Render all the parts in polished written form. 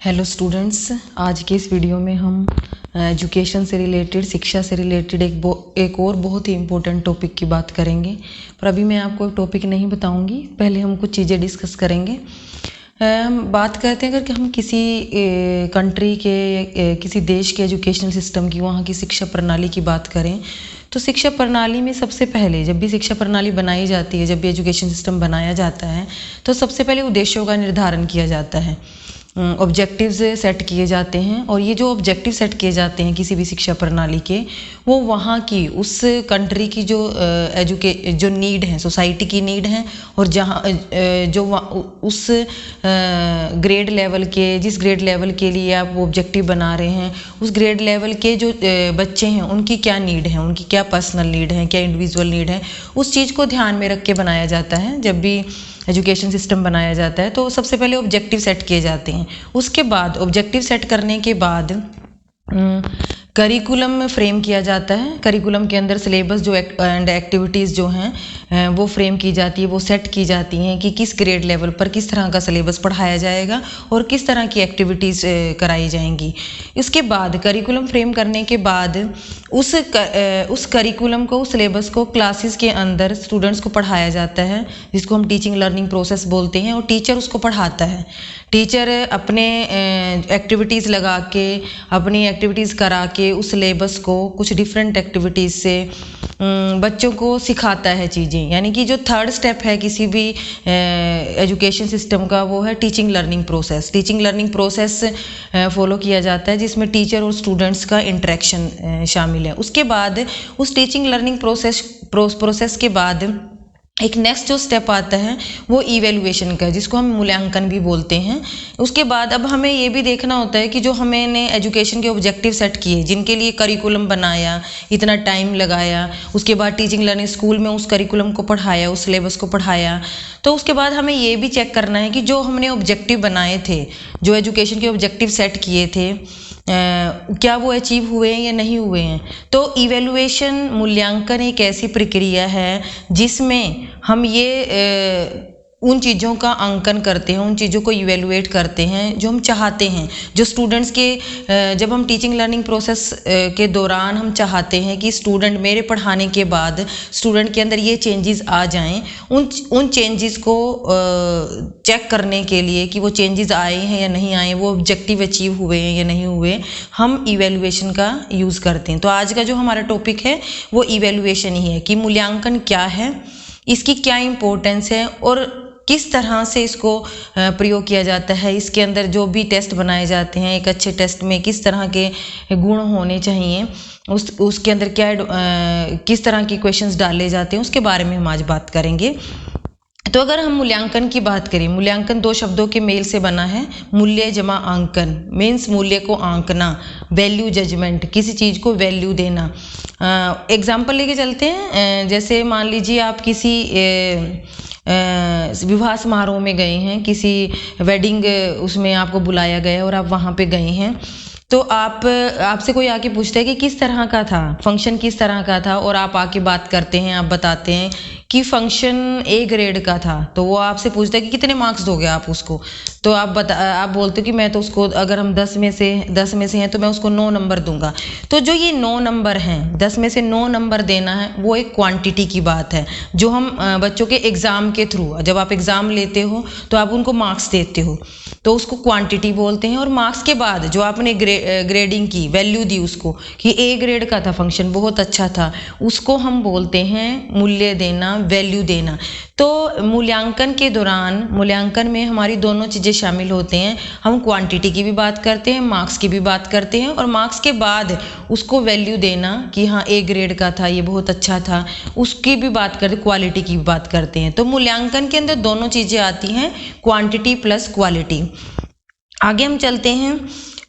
Hello students, आज के इस वीडियो में हम एजुकेशन से रिलेटेड, शिक्षा से रिलेटेड एक और बहुत ही इम्पोर्टेंट टॉपिक की बात करेंगे। पर अभी मैं आपको एक टॉपिक नहीं बताऊंगी, पहले हम कुछ चीज़ें डिस्कस करेंगे। हम बात करते हैं अगर कि हम किसी कंट्री के किसी देश के एजुकेशनल सिस्टम की, वहाँ की शिक्षा प्रणाली की बात करें तो शिक्षा प्रणाली में सबसे पहले जब भी शिक्षा प्रणाली बनाई जाती है, जब भी एजुकेशन सिस्टम बनाया जाता है तो सबसे पहले उद्देश्यों का निर्धारण किया जाता है, ऑब्जेक्टिव्स सेट किए जाते हैं। और ये जो ऑब्जेक्टिव सेट किए जाते हैं किसी भी शिक्षा प्रणाली के, वो वहाँ की उस कंट्री की जो नीड है, सोसाइटी की नीड है, और जहाँ जो उस ग्रेड लेवल के, जिस ग्रेड लेवल के लिए आप वो ऑब्जेक्टिव बना रहे हैं, उस ग्रेड लेवल के जो बच्चे हैं उनकी क्या नीड है, उनकी क्या पर्सनल नीड है, क्या इंडिविजुअल नीड है, उस चीज़ को ध्यान में रख के बनाया जाता है। जब भी एजुकेशन सिस्टम बनाया जाता है तो सबसे पहले ऑब्जेक्टिव सेट किए जाते हैं। उसके बाद ऑब्जेक्टिव सेट करने के बाद करिकुलम फ्रेम किया जाता है। करिकुलम के अंदर सिलेबस जो एंड एक्टिविटीज़ जो हैं वो फ्रेम की जाती है, वो सेट की जाती हैं कि किस ग्रेड लेवल पर किस तरह का सिलेबस पढ़ाया जाएगा और किस तरह की एक्टिविटीज़ कराई जाएंगी। इसके बाद करिकुलम फ्रेम करने के बाद उस करिकुलम को, उस सिलेबस को क्लासेस के अंदर स्टूडेंट्स को पढ़ाया जाता है, जिसको हम टीचिंग लर्निंग प्रोसेस बोलते हैं। और टीचर उसको पढ़ाता है। टीचर अपने एक्टिविटीज़ लगा के, अपनी एक्टिविटीज़ करा के उस सिलेबस को कुछ डिफरेंट एक्टिविटीज़ से बच्चों को सिखाता है चीज़ें। यानी कि जो थर्ड स्टेप है किसी भी एजुकेशन सिस्टम का, वो है teaching learning process. Teaching learning process follow किया जाता है जिसमें टीचर और स्टूडेंट्स का इंटरेक्शन शामिल है। उसके बाद उस टीचिंग लर्निंग प्रोसेस के बाद एक नेक्स्ट जो स्टेप आता है वो इवैल्यूएशन का है, जिसको हम मूल्यांकन भी बोलते हैं। उसके बाद अब हमें ये भी देखना होता है कि जो हमने एजुकेशन के ऑब्जेक्टिव सेट किए, जिनके लिए करिकुलम बनाया, इतना टाइम लगाया, उसके बाद टीचिंग लर्निंग स्कूल में उस करिकुलम को पढ़ाया, उस सिलेबस को पढ़ाया, तो उसके बाद हमें ये भी चेक करना है कि जो हमने ऑब्जेक्टिव बनाए थे, जो एजुकेशन के ऑब्जेक्टिव सेट किए थे, क्या वो अचीव हुए हैं या नहीं हुए हैं। तो इवैल्यूएशन, मूल्यांकन एक ऐसी प्रक्रिया है जिसमें हम ये उन चीज़ों का अंकन करते हैं, उन चीज़ों को इवैल्यूएट करते हैं जो हम चाहते हैं, जो स्टूडेंट्स के जब हम टीचिंग लर्निंग प्रोसेस के दौरान हम चाहते हैं कि स्टूडेंट, मेरे पढ़ाने के बाद स्टूडेंट के अंदर ये चेंजेस आ जाएं, उन चेंजेस को चेक करने के लिए कि वो चेंजेस आए हैं या नहीं आए, वो ऑब्जेक्टिव अचीव हुए हैं या नहीं हुए, हम इवैल्यूएशन का यूज़ करते हैं। तो आज का जो हमारा टॉपिक है वो इवैल्यूएशन ही है कि मूल्यांकन क्या है, इसकी क्या इम्पोर्टेंस है और किस तरह से इसको प्रयोग किया जाता है। इसके अंदर जो भी टेस्ट बनाए जाते हैं, एक अच्छे टेस्ट में किस तरह के गुण होने चाहिए, उसके अंदर क्या किस तरह के क्वेश्चंस डाले जाते हैं, उसके बारे में हम आज बात करेंगे। तो अगर हम मूल्यांकन की बात करें, मूल्यांकन दो शब्दों के मेल से बना है। मूल्य जमा आंकन मीन्स मूल्य को आंकना, वैल्यू जजमेंट, किसी चीज़ को वैल्यू देना। एग्जाम्पल लेके चलते हैं। जैसे मान लीजिए आप किसी विवाह समारोह में गए हैं, किसी वेडिंग उसमें आपको बुलाया गया और आप वहाँ पे गए हैं, तो आपसे कोई आके पूछता है कि किस तरह का था फंक्शन, किस तरह का था, और आप आके बात करते हैं, आप बताते हैं कि फंक्शन ए ग्रेड का था। तो वो आपसे पूछता है कि कितने मार्क्स दोगे आप उसको। तो आप बोलते हो कि मैं तो उसको, अगर हम 10 में से हैं तो मैं उसको 9 नंबर दूंगा। तो जो ये 9 नंबर हैं, 10 में से 9 नंबर देना है, वो एक क्वांटिटी की बात है जो हम बच्चों के एग्ज़ाम के थ्रू, जब आप एग्ज़ाम लेते हो तो आप उनको मार्क्स देते हो, तो उसको क्वांटिटी बोलते हैं। और मार्क्स के बाद जो आपने ग्रेडिंग की, वैल्यू दी उसको कि ए ग्रेड का था फंक्शन, बहुत अच्छा था, उसको हम बोलते हैं मूल्य देना, वैल्यू देना। तो मूल्यांकन के दौरान, मूल्यांकन में हमारी दोनों चीज़ें शामिल होते हैं। हम क्वांटिटी की भी बात करते हैं, मार्क्स की भी बात करते हैं, और मार्क्स के बाद उसको वैल्यू देना कि हाँ ए ग्रेड का था, ये बहुत अच्छा था, उसकी भी बात करते, क्वालिटी की भी बात करते हैं। तो मूल्यांकन के अंदर दोनों चीज़ें आती हैं, क्वांटिटी प्लस क्वालिटी। आगे हम चलते हैं।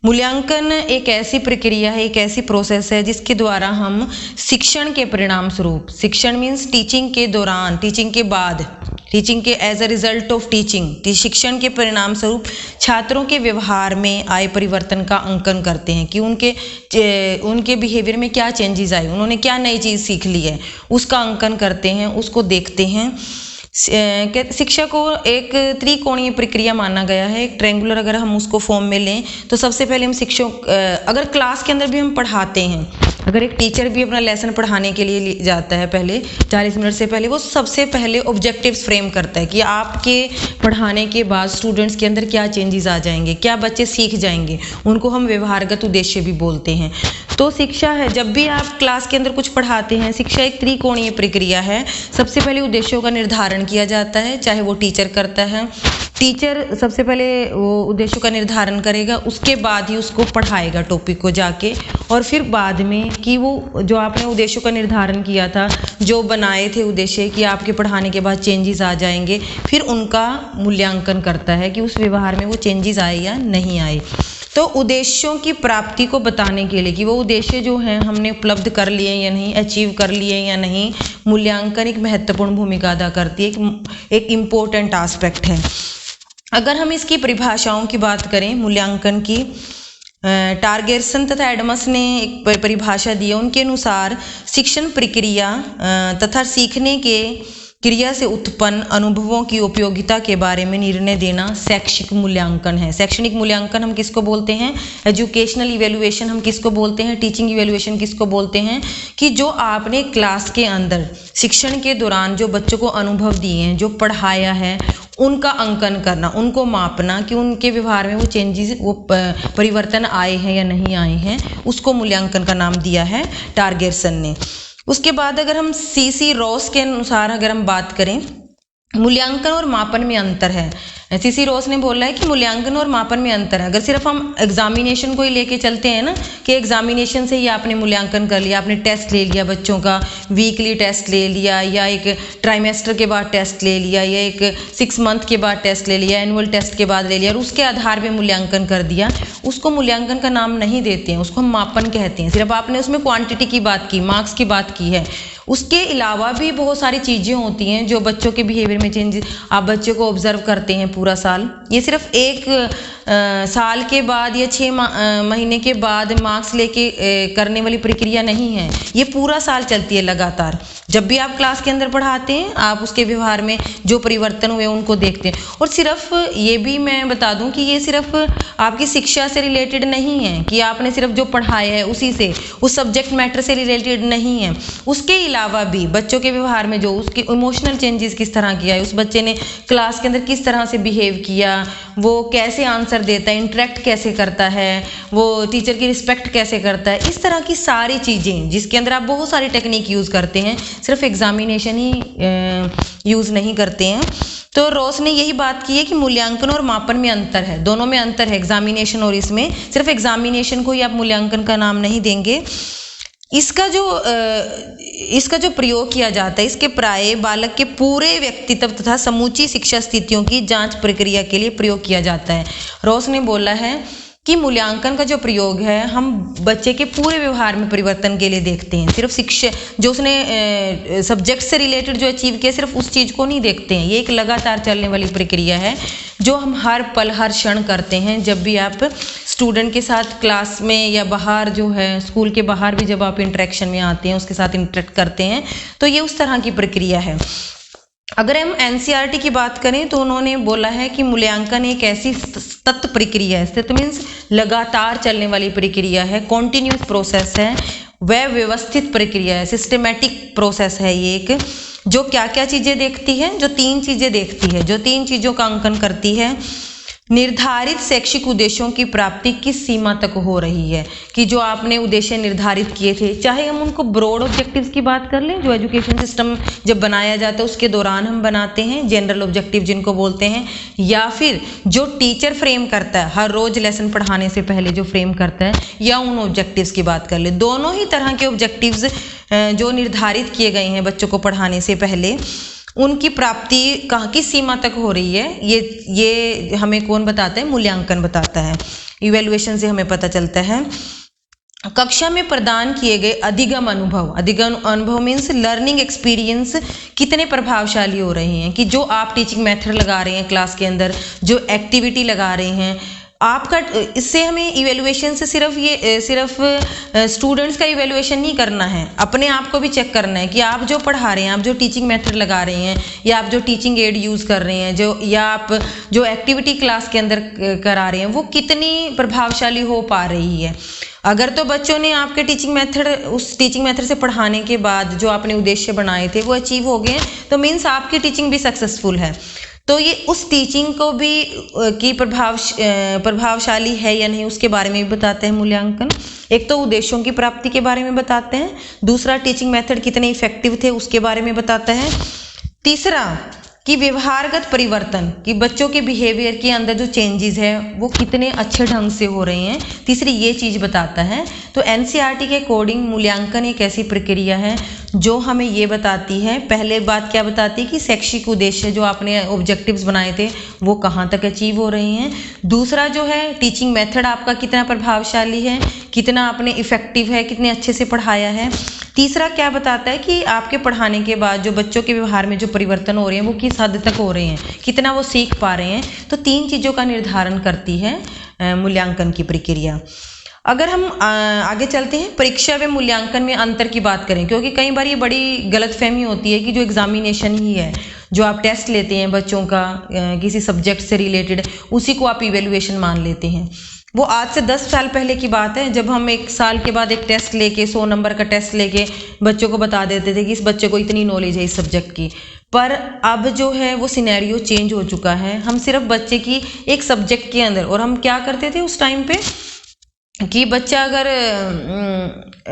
मूल्यांकन एक ऐसी प्रक्रिया है, एक ऐसी प्रोसेस है जिसके द्वारा हम शिक्षण के परिणाम स्वरूप, शिक्षण मीन्स टीचिंग के दौरान, टीचिंग के बाद, टीचिंग के as a result of teaching, शिक्षण के परिणाम स्वरूप छात्रों के व्यवहार में आए परिवर्तन का अंकन करते हैं कि उनके बिहेवियर में क्या चेंजेस आए, उन्होंने क्या नई चीज़ सीख ली है, उसका अंकन करते हैं, उसको देखते हैं। शिक्षा को एक त्रिकोणीय प्रक्रिया माना गया है। एक ट्रायंगुलर अगर हम उसको फॉर्म में लें तो सबसे पहले हम शिक्षक अगर क्लास के अंदर भी हम पढ़ाते हैं, अगर एक टीचर भी अपना लेसन पढ़ाने के लिए जाता है पहले 40 मिनट से पहले, वो सबसे पहले ऑब्जेक्टिव्स फ्रेम करता है कि आपके पढ़ाने के बाद स्टूडेंट्स के अंदर क्या चेंजेस आ जाएंगे, क्या बच्चे सीख जाएंगे, उनको हम व्यवहारगत उद्देश्य भी बोलते हैं। तो शिक्षा है, जब भी आप क्लास के अंदर कुछ पढ़ाते हैं, शिक्षा एक त्रिकोणीय प्रक्रिया है। सबसे पहले उद्देश्यों का निर्धारण किया जाता है, चाहे वो टीचर करता है। टीचर सबसे पहले वो उद्देश्यों का निर्धारण करेगा, उसके बाद ही उसको पढ़ाएगा टॉपिक को जाके, और फिर बाद में कि वो जो आपने उद्देश्यों का निर्धारण किया था, जो बनाए थे उद्देश्य कि आपके पढ़ाने के बाद चेंजेस आ जाएंगे, फिर उनका मूल्यांकन करता है कि उस व्यवहार में वो चेंजेस आए या नहीं आए। तो उद्देश्यों की प्राप्ति को बताने के लिए कि वो उद्देश्य जो हैं हमने उपलब्ध कर लिए या नहीं, अचीव कर लिए या नहीं, मूल्यांकन एक महत्वपूर्ण भूमिका अदा करती है, एक इम्पोर्टेंट एस्पेक्ट है। अगर हम इसकी परिभाषाओं की बात करें मूल्यांकन की, टारगेर्सन तथा एडमस ने एक परिभाषा दी है। उनके अनुसार शिक्षण प्रक्रिया तथा सीखने के क्रिया से उत्पन्न अनुभवों की उपयोगिता के बारे में निर्णय देना शैक्षिक मूल्यांकन है। शैक्षणिक मूल्यांकन हम किसको बोलते हैं? एजुकेशनल इवेल्युएशन हम किसको बोलते हैं? टीचिंग इवेल्युएशन किसको बोलते हैं? कि जो आपने क्लास के अंदर शिक्षण के दौरान जो बच्चों को अनुभव दिए हैं, जो पढ़ाया है, उनका अंकन करना, उनको मापना कि उनके व्यवहार में वो चेंजेस, वो परिवर्तन आए हैं या नहीं आए हैं, उसको मूल्यांकन का नाम दिया है टारगेर्सन ने। उसके बाद अगर हम सीसी रॉस के अनुसार अगर हम बात करें, मूल्यांकन और मापन में अंतर है। सीसी रॉस ने बोला है कि मूल्यांकन और मापन में अंतर है। अगर सिर्फ हम एग्जामिनेशन को ही लेके चलते हैं ना, कि एग्जामिनेशन से ही आपने मूल्यांकन कर लिया, आपने टेस्ट ले लिया बच्चों का, वीकली टेस्ट ले लिया, या एक ट्राइमेस्टर के बाद टेस्ट ले लिया, या एक 6 मंथ के बाद टेस्ट ले लिया, एनुअल टेस्ट के बाद ले लिया, और उसके आधार पर मूल्यांकन कर दिया, उसको मूल्यांकन का नाम नहीं देते हैं, उसको हम मापन कहते हैं। सिर्फ आपने उसमें क्वांटिटी की बात की, मार्क्स की बात की है। उसके अलावा भी बहुत सारी चीज़ें होती हैं जो बच्चों के बिहेवियर में चेंज, आप बच्चों को ऑब्जर्व करते हैं पूरा साल। ये सिर्फ एक साल के बाद या 6 महीने के बाद मार्क्स लेके करने वाली प्रक्रिया नहीं है, ये पूरा साल चलती है लगातार। जब भी आप क्लास के अंदर पढ़ाते हैं, आप उसके व्यवहार में जो परिवर्तन हुए उनको देखते हैं। और सिर्फ ये भी मैं बता दूं कि ये सिर्फ आपकी शिक्षा से रिलेटेड नहीं है कि आपने सिर्फ जो पढ़ाया है उसी से, उस सब्जेक्ट मैटर से रिलेटेड नहीं है। उसके अलावा भी बच्चों के व्यवहार में जो उसके इमोशनल चेंजेस किस तरह किया है, उस बच्चे ने क्लास के अंदर किस तरह से बिहेव किया, वो कैसे आंसर देता है, इंटरेक्ट कैसे करता है, वो टीचर की रिस्पेक्ट कैसे करता है, इस तरह की सारी चीज़ें जिसके अंदर आप बहुत सारी टेक्निक यूज़ करते हैं, सिर्फ एग्जामिनेशन ही यूज़ नहीं करते हैं। तो रॉस ने यही बात की है कि मूल्यांकन और मापन में अंतर है, दोनों में अंतर है, एग्जामिनेशन और इसमें। सिर्फ एग्जामिनेशन को ही आप मूल्यांकन का नाम नहीं देंगे। इसका जो प्रयोग किया जाता है, इसके प्राय बालक के पूरे व्यक्तित्व तथा समूची शिक्षा स्थितियों की जांच प्रक्रिया के लिए प्रयोग किया जाता है। रॉस ने बोला है कि मूल्यांकन का जो प्रयोग है, हम बच्चे के पूरे व्यवहार में परिवर्तन के लिए देखते हैं। सिर्फ शिक्षा जो उसने सब्जेक्ट से रिलेटेड जो अचीव किया, सिर्फ उस चीज़ को नहीं देखते हैं। ये एक लगातार चलने वाली प्रक्रिया है जो हम हर पल हर क्षण करते हैं। जब भी आप स्टूडेंट के साथ क्लास में या बाहर जो है स्कूल के बाहर भी जब आप इंटरेक्शन में आते हैं, उसके साथ इंटरेक्ट करते हैं, तो ये उस तरह की प्रक्रिया है। अगर हम एनसीईआरटी की बात करें तो उन्होंने बोला है कि मूल्यांकन एक ऐसी सतत प्रक्रिया है, सतत मीन्स लगातार चलने वाली प्रक्रिया है, कॉन्टिन्यूस प्रोसेस है, वह व्यवस्थित प्रक्रिया है, सिस्टमेटिक प्रोसेस है। ये एक जो क्या क्या चीज़ें देखती है, जो 3 चीज़ें देखती है, जो 3 चीज़ों का अंकन करती है। निर्धारित शैक्षिक उद्देश्यों की प्राप्ति किस सीमा तक हो रही है, कि जो आपने उद्देश्य निर्धारित किए थे, चाहे हम उनको ब्रॉड ऑब्जेक्टिव्स की बात कर लें, जो एजुकेशन सिस्टम जब बनाया जाता है उसके दौरान हम बनाते हैं, जनरल ऑब्जेक्टिव जिनको बोलते हैं, या फिर जो टीचर फ्रेम करता है हर रोज लेसन पढ़ाने से पहले जो फ्रेम करता है, या उन ऑब्जेक्टिव्स की बात कर ले। दोनों ही तरह के ऑब्जेक्टिव्स जो निर्धारित किए गए हैं बच्चों को पढ़ाने से पहले, उनकी प्राप्ति कहाँ की सीमा तक हो रही है, ये हमें कौन बताता है? मूल्यांकन बताता है। इवैल्यूएशन से हमें पता चलता है। कक्षा में प्रदान किए गए अधिगम अनुभव मीन्स लर्निंग एक्सपीरियंस कितने प्रभावशाली हो रहे हैं, कि जो आप टीचिंग मेथड लगा रहे हैं क्लास के अंदर, जो एक्टिविटी लगा रहे हैं, आपका इससे हमें इवेल्युएशन से सिर्फ स्टूडेंट्स का इवेल्युएशन नहीं करना है, अपने आप को भी चेक करना है कि आप जो पढ़ा रहे हैं, आप जो टीचिंग मेथड लगा रहे हैं, या आप जो टीचिंग एड यूज़ कर रहे हैं, या आप जो एक्टिविटी क्लास के अंदर करा रहे हैं, वो कितनी प्रभावशाली हो पा रही है। अगर तो बच्चों ने आपके उस टीचिंग मेथड से पढ़ाने के बाद जो आपने उद्देश्य बनाए थे वो अचीव हो गए, तो मीन्स आपकी टीचिंग भी सक्सेसफुल है। तो ये उस टीचिंग को भी की प्रभावशाली है या नहीं, उसके बारे में भी बताते हैं मूल्यांकन। एक तो उद्देश्यों की प्राप्ति के बारे में बताते हैं, दूसरा टीचिंग मेथड कितने इफेक्टिव थे उसके बारे में बताता है, तीसरा कि व्यवहारगत परिवर्तन, कि बच्चों के बिहेवियर के अंदर जो चेंजेस है वो कितने अच्छे ढंग से हो रहे हैं, तीसरी ये चीज़ बताता है। तो एनसीईआरटी के अकॉर्डिंग मूल्यांकन एक ऐसी प्रक्रिया है जो हमें ये बताती है, पहले बात क्या बताती है कि शैक्षिक उद्देश्य जो आपने ऑब्जेक्टिव्स बनाए थे वो कहाँ तक अचीव हो रहे हैं, दूसरा जो है टीचिंग मेथड आपका कितना प्रभावशाली है, कितना आपने इफेक्टिव है, कितने अच्छे से पढ़ाया है, तीसरा क्या बताता है कि आपके पढ़ाने के बाद जो बच्चों के व्यवहार में जो परिवर्तन हो रहे हैं वो किस हद तक हो रहे हैं, कितना वो सीख पा रहे हैं। तो 3 चीज़ों का निर्धारण करती है मूल्यांकन की प्रक्रिया। अगर हम आगे चलते हैं, परीक्षा व मूल्यांकन में अंतर की बात करें, क्योंकि कई बार ये बड़ी गलतफहमी होती है कि जो एग्जामिनेशन ही है, जो आप टेस्ट लेते हैं बच्चों का किसी सब्जेक्ट से रिलेटेड, उसी को आप इवेल्युएशन मान लेते हैं। वो आज से 10 साल पहले की बात है, जब हम 1 साल के बाद एक टेस्ट लेके 100 नंबर का टेस्ट लेके बच्चों को बता देते थे कि इस बच्चे को इतनी नॉलेज है इस सब्जेक्ट की। पर अब जो है वो सिनेरियो चेंज हो चुका है। हम सिर्फ बच्चे की एक सब्जेक्ट के अंदर, और हम क्या करते थे उस टाइम पे कि बच्चा अगर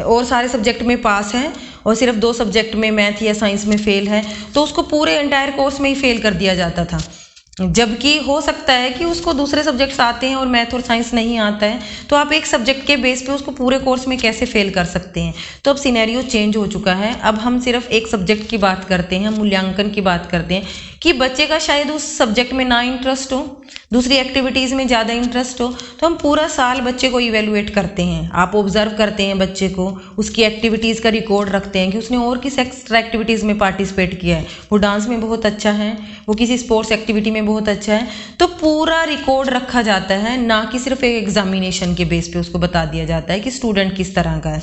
और सारे सब्जेक्ट में पास है और सिर्फ 2 सब्जेक्ट में मैथ या साइंस में फेल है, तो उसको पूरे एंटायर कोर्स में ही फेल कर दिया जाता था। जबकि हो सकता है कि उसको दूसरे सब्जेक्ट्स आते हैं और मैथ और साइंस नहीं आता है, तो आप एक सब्जेक्ट के बेस पे उसको पूरे कोर्स में कैसे फेल कर सकते हैं। तो अब सिनेरियो चेंज हो चुका है, अब हम सिर्फ एक सब्जेक्ट की बात करते हैं, मूल्यांकन की बात करते हैं कि बच्चे का शायद उस सब्जेक्ट में ना इंटरेस्ट हो, दूसरी एक्टिविटीज़ में ज़्यादा इंटरेस्ट हो, तो हम पूरा साल बच्चे को इवेलुएट करते हैं। आप ऑब्जर्व करते हैं बच्चे को, उसकी एक्टिविटीज़ का रिकॉर्ड रखते हैं कि उसने और किस एक्स्ट्रा एक्टिविटीज़ में पार्टिसिपेट किया है। वो डांस में बहुत अच्छा है, वो किसी स्पोर्ट्स एक्टिविटी में बहुत अच्छा है, तो पूरा रिकॉर्ड रखा जाता है, ना कि सिर्फ एक एग्जामिनेशन के बेस पे उसको बता दिया जाता है कि स्टूडेंट किस तरह का है।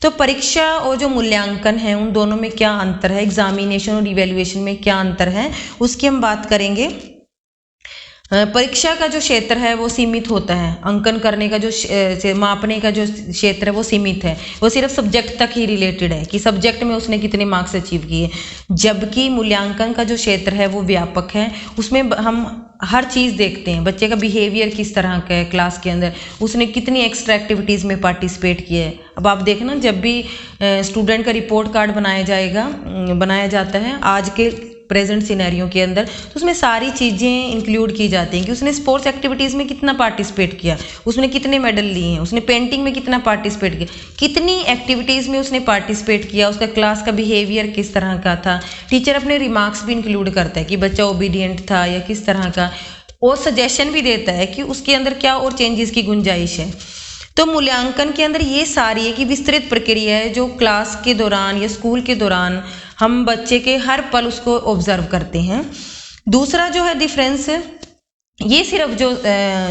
तो परीक्षा और जो मूल्यांकन है उन दोनों में क्या अंतर है, एग्जामिनेशन और इवेल्युएशन में क्या अंतर है, उसकी हम बात करेंगे। परीक्षा का जो क्षेत्र है वो सीमित होता है, अंकन करने का जो मापने का जो क्षेत्र है वो सीमित है, वो सिर्फ सब्जेक्ट तक ही रिलेटेड है कि सब्जेक्ट में उसने कितने मार्क्स अचीव किए। जबकि मूल्यांकन का जो क्षेत्र है वो व्यापक है, उसमें हम हर चीज़ देखते हैं, बच्चे का बिहेवियर किस तरह का है क्लास के अंदर, उसने कितनी एक्स्ट्रा एक्टिविटीज़ में पार्टिसिपेट किए है। अब आप देखना, जब भी स्टूडेंट का रिपोर्ट कार्ड बनाया जाता है आज के प्रेजेंट सिनेरियो के अंदर, तो उसमें सारी चीज़ें इंक्लूड की जाती हैं कि उसने स्पोर्ट्स एक्टिविटीज़ में कितना पार्टिसिपेट किया, उसने कितने मेडल लिए हैं, उसने पेंटिंग में कितना पार्टिसिपेट किया, कितनी एक्टिविटीज़ में उसने पार्टिसिपेट किया, उसका क्लास का बिहेवियर किस तरह का था। टीचर अपने रिमार्क्स भी इंक्लूड करता है कि बच्चा ओबीडियंट था या किस तरह का, और सजेशन भी देता है कि उसके अंदर क्या और चेंजेस की गुंजाइश है। तो मूल्यांकन के अंदर ये सारी है कि विस्तृत प्रक्रिया है जो क्लास के दौरान या स्कूल के दौरान हम बच्चे के हर पल उसको ऑब्जर्व करते हैं। दूसरा जो है डिफरेंस, ये सिर्फ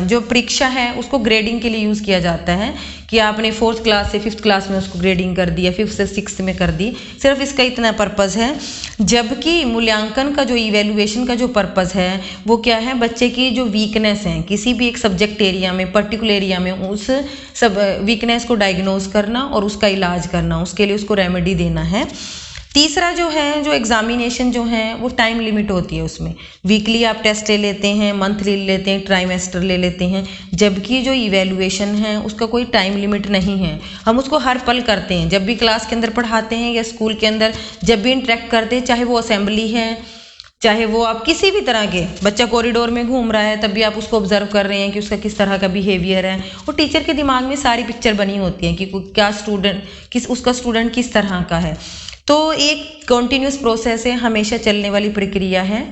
जो परीक्षा है उसको ग्रेडिंग के लिए यूज़ किया जाता है कि आपने 4th क्लास से 5th क्लास में उसको ग्रेडिंग कर दिया, 5th से 6th में कर दी, सिर्फ इसका इतना पर्पज़ है। जबकि मूल्यांकन का जो इवेल्युएशन का जो पर्पज़ है वो क्या है, बच्चे की जो वीकनेस है किसी भी एक सब्जेक्ट एरिया में, पर्टिकुलर एरिया में, उस सब वीकनेस को डायग्नोज करना और उसका इलाज करना, उसके लिए उसको रेमेडी देना है। तीसरा जो है, जो एग्जामिनेशन जो है वो टाइम लिमिट होती है, उसमें वीकली आप टेस्ट ले लेते हैं, मंथली ले लेते हैं, ट्राइमेस्टर ले लेते हैं। जबकि जो इवेल्युएशन है उसका कोई टाइम लिमिट नहीं है, हम उसको हर पल करते हैं, जब भी क्लास के अंदर पढ़ाते हैं या स्कूल के अंदर जब भी इंटरेक्ट करते हैं, चाहे वो असेंबली है, चाहे वो आप किसी भी तरह के, बच्चा कॉरिडोर में घूम रहा है तब भी आप उसको ऑब्जर्व कर रहे हैं कि उसका किस तरह का बिहेवियर है, और टीचर के दिमाग में सारी पिक्चर बनी होती है कि क्या उसका स्टूडेंट किस तरह का है। तो एक कॉन्टीन्यूस प्रोसेस है, हमेशा चलने वाली प्रक्रिया है।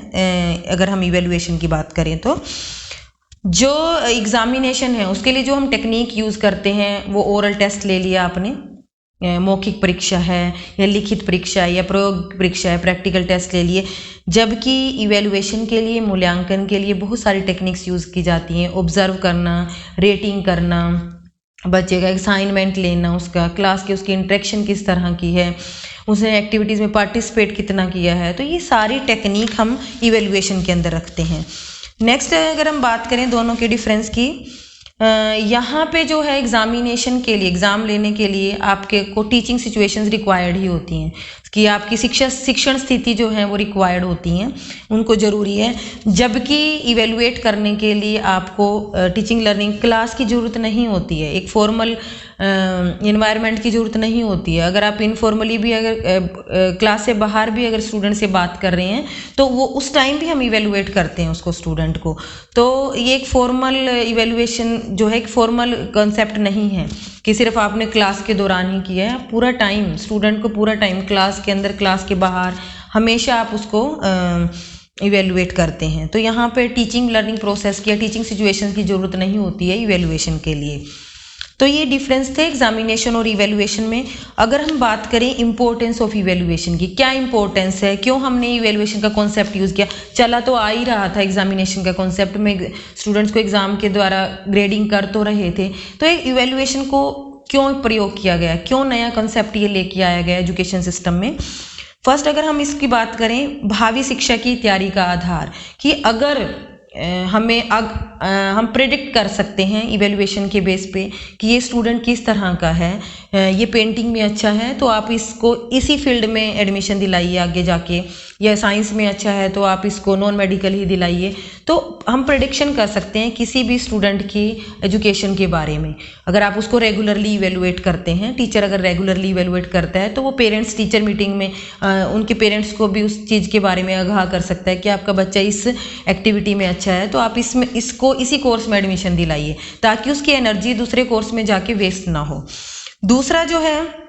अगर हम इवेल्युएशन की बात करें तो जो एग्जामिनेशन है उसके लिए जो हम टेक्निक यूज़ करते हैं वो ओरल टेस्ट ले लिया आपने, मौखिक परीक्षा है या लिखित परीक्षा है या प्रयोग परीक्षा है, प्रैक्टिकल टेस्ट ले लिए। जबकि इवैल्यूएशन के लिए, मूल्यांकन के लिए बहुत सारी टेक्निक्स यूज़ की जाती हैं। ऑब्जर्व करना, रेटिंग करना, बच्चे का असाइनमेंट लेना, उसका क्लास के उसकी इंटरेक्शन किस तरह की है, उसने एक्टिविटीज़ में पार्टिसिपेट कितना किया है, तो ये सारी टेक्निक हम इवैल्यूएशन के अंदर रखते हैं। नेक्स्ट अगर हम बात करें दोनों के डिफरेंस की, यहाँ पे जो है एग्जामिनेशन के लिए, एग्ज़ाम लेने के लिए आपके को टीचिंग सिचुएशंस रिक्वायर्ड ही होती हैं कि आपकी शिक्षण स्थिति जो है वो रिक्वायर्ड होती हैं, उनको ज़रूरी है। जबकि इवेलुएट करने के लिए आपको टीचिंग लर्निंग क्लास की ज़रूरत नहीं होती है, एक फॉर्मल इन्वायरमेंट की ज़रूरत नहीं होती है। अगर आप इनफॉर्मली भी अगर क्लास से बाहर भी अगर स्टूडेंट से बात कर रहे हैं तो वो उस टाइम भी हम इवेलुएट करते हैं उसको, स्टूडेंट को। तो ये एक फॉर्मल इवेलुएशन जो है एक फॉर्मल कंसेप्ट नहीं है कि सिर्फ आपने क्लास के दौरान ही किया है। पूरा टाइम स्टूडेंट को, पूरा टाइम क्लास के अंदर, क्लास के बाहर, हमेशा आप उसको इवेलुएट करते हैं। तो यहाँ पे टीचिंग लर्निंग प्रोसेस की या टीचिंग सिचुएशन की ज़रूरत नहीं होती है इवेलुएशन के लिए। तो ये डिफरेंस थे एग्जामिनेशन और इवेलुएशन में। अगर हम बात करें इंपॉर्टेंस ऑफ इवेलुएशन की, क्या इंपॉर्टेंस है, क्यों हमने इवेलुएशन का कॉन्सेप्ट यूज़ किया। चला तो आ ही रहा था एग्जामिनेशन का कॉन्सेप्ट में, स्टूडेंट्स को एग्जाम के द्वारा ग्रेडिंग कर तो रहे थे, तो इवेलुएशन को क्यों प्रयोग किया गया, क्यों नया कॉन्सेप्ट ये लेके आया गया एजुकेशन सिस्टम में। फर्स्ट अगर हम इसकी बात करें, भावी शिक्षा की तैयारी का आधार, कि अगर हम प्रेडिक्ट कर सकते हैं इवेलुएशन के बेस पे कि ये स्टूडेंट किस तरह का है, ये पेंटिंग में अच्छा है तो आप इसको इसी फील्ड में एडमिशन दिलाइए आगे जाके, या साइंस में अच्छा है तो आप इसको नॉन मेडिकल ही दिलाइए। तो हम प्रेडिक्शन कर सकते हैं किसी भी स्टूडेंट की एजुकेशन के बारे में, अगर आप उसको रेगुलरली इवेलुएट करते हैं। टीचर अगर रेगुलरली इवेलुएट करता है तो वो पेरेंट्स टीचर मीटिंग में उनके पेरेंट्स को भी उस चीज़ के बारे में आगाह कर सकता है कि आपका बच्चा इस एक्टिविटी में अच्छा है तो आप इसको इसी कोर्स में एडमिशन दिलाइए, ताकि उसकी एनर्जी दूसरे कोर्स में जाके वेस्ट ना हो। दूसरा जो है